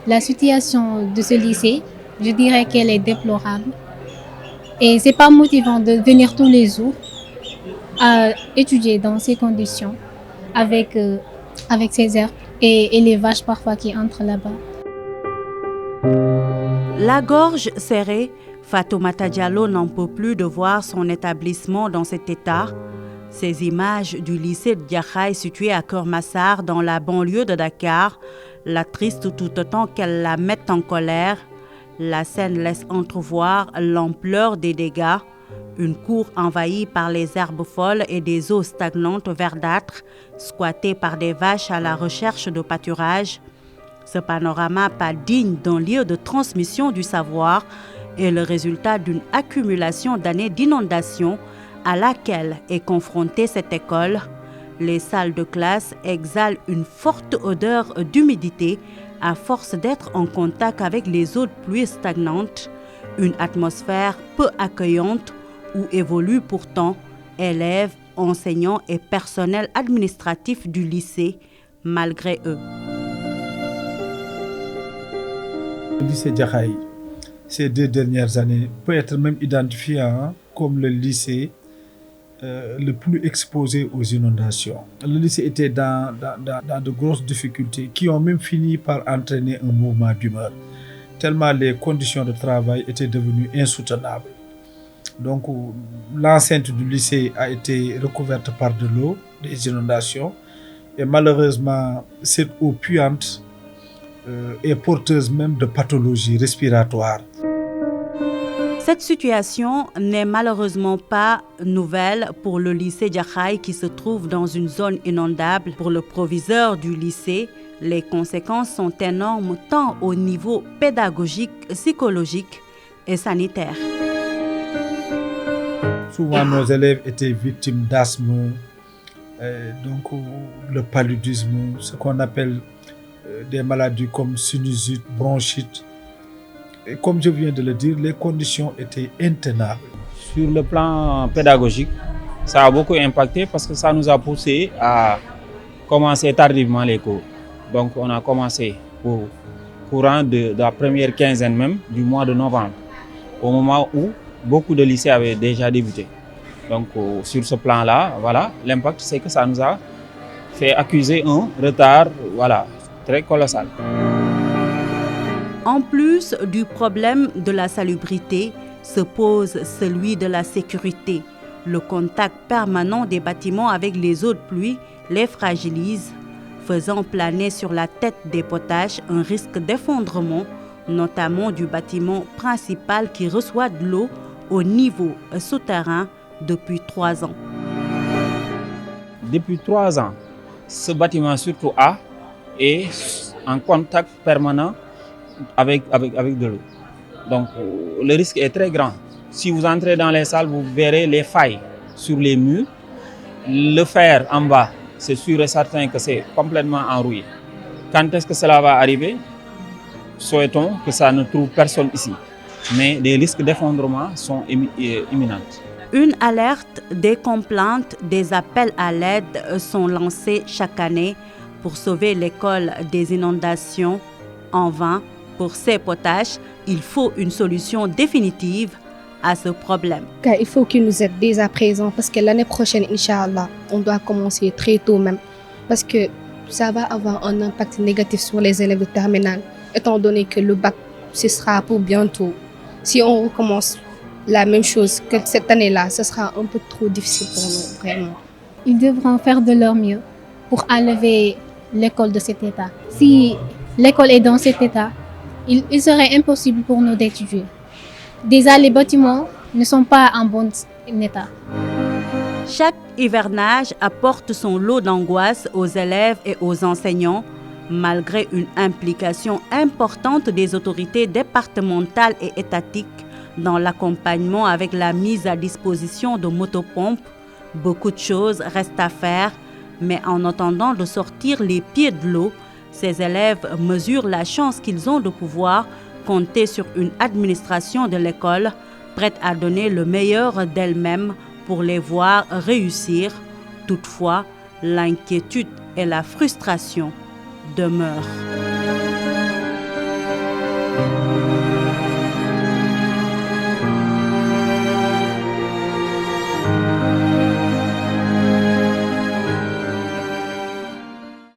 La situation de ce lycée, je dirais qu'elle est déplorable. Et c'est pas motivant de venir tous les jours à étudier dans ces conditions avec ces herbes et les vaches parfois qui entrent là-bas. La gorge serrée, Fatoumata Diallo n'en peut plus de voir son établissement dans cet état. Ces images du lycée de Diakhaï situé à Keur Massar dans la banlieue de Dakar l'attristent tout autant qu'elles la mettent en colère. La scène laisse entrevoir l'ampleur des dégâts. Une cour envahie par les herbes folles et des eaux stagnantes verdâtres, squattée par des vaches à la recherche de pâturage. Ce panorama pas digne d'un lieu de transmission du savoir est le résultat d'une accumulation d'années d'inondations à laquelle est confrontée cette école. Les salles de classe exhalent une forte odeur d'humidité à force d'être en contact avec les eaux de pluie stagnantes, une atmosphère peu accueillante où évoluent pourtant élèves, enseignants et personnel administratif du lycée, malgré eux. Le lycée Diakhaï, ces 2 dernières années, peut être même identifié comme le lycée le plus exposé aux inondations. Le lycée était dans de grosses difficultés qui ont même fini par entraîner un mouvement d'humeur, tellement les conditions de travail étaient devenues insoutenables. Donc l'enceinte du lycée a été recouverte par de l'eau, des inondations, et malheureusement cette eau puante est porteuse même de pathologies respiratoires. Cette situation n'est malheureusement pas nouvelle pour le lycée Diakhaï qui se trouve dans une zone inondable. Pour le proviseur du lycée, les conséquences sont énormes tant au niveau pédagogique, psychologique et sanitaire. Souvent, nos élèves étaient victimes d'asthme, donc le paludisme, ce qu'on appelle des maladies comme sinusite, bronchite. Et comme je viens de le dire, les conditions étaient intenables. Sur le plan pédagogique, ça a beaucoup impacté parce que ça nous a poussé à commencer tardivement les cours. Donc on a commencé au courant de la première quinzaine même du mois de novembre, au moment où beaucoup de lycées avaient déjà débuté. Donc sur ce plan-là, voilà, l'impact c'est que ça nous a fait accuser un retard très colossal. En plus du problème de la salubrité, se pose celui de la sécurité. Le contact permanent des bâtiments avec les eaux de pluie les fragilise, faisant planer sur la tête des potages un risque d'effondrement, notamment du bâtiment principal qui reçoit de l'eau au niveau souterrain depuis 3 ans. Depuis 3 ans, ce bâtiment surtout A est en contact permanent avec de l'eau. Donc le risque est très grand. Si vous entrez dans les salles, vous verrez les failles sur les murs. Le fer en bas, c'est sûr et certain que c'est complètement enrouillé. Quand est-ce que cela va arriver? Souhaitons que ça ne trouve personne ici. Mais les risques d'effondrement sont imminents. Une alerte, des complaintes, des appels à l'aide sont lancés chaque année pour sauver l'école des inondations. En vain, pour ces potages, il faut une solution définitive à ce problème. Il faut qu'ils nous aident dès à présent parce que l'année prochaine, Inch'Allah, on doit commencer très tôt même. Parce que ça va avoir un impact négatif sur les élèves de terminale, étant donné que le bac, ce sera pour bientôt. Si on recommence la même chose que cette année-là, ce sera un peu trop difficile pour nous, vraiment. Ils devront faire de leur mieux pour enlever l'école de cet état. Si l'école est dans cet état, il serait impossible pour nous d'étudier. Déjà, les bâtiments ne sont pas en bon état. Chaque hivernage apporte son lot d'angoisse aux élèves et aux enseignants, malgré une implication importante des autorités départementales et étatiques dans l'accompagnement avec la mise à disposition de motopompes. Beaucoup de choses restent à faire, mais en attendant de sortir les pieds de l'eau, ces élèves mesurent la chance qu'ils ont de pouvoir compter sur une administration de l'école prête à donner le meilleur d'elle-même pour les voir réussir. Toutefois, l'inquiétude et la frustration demeurent.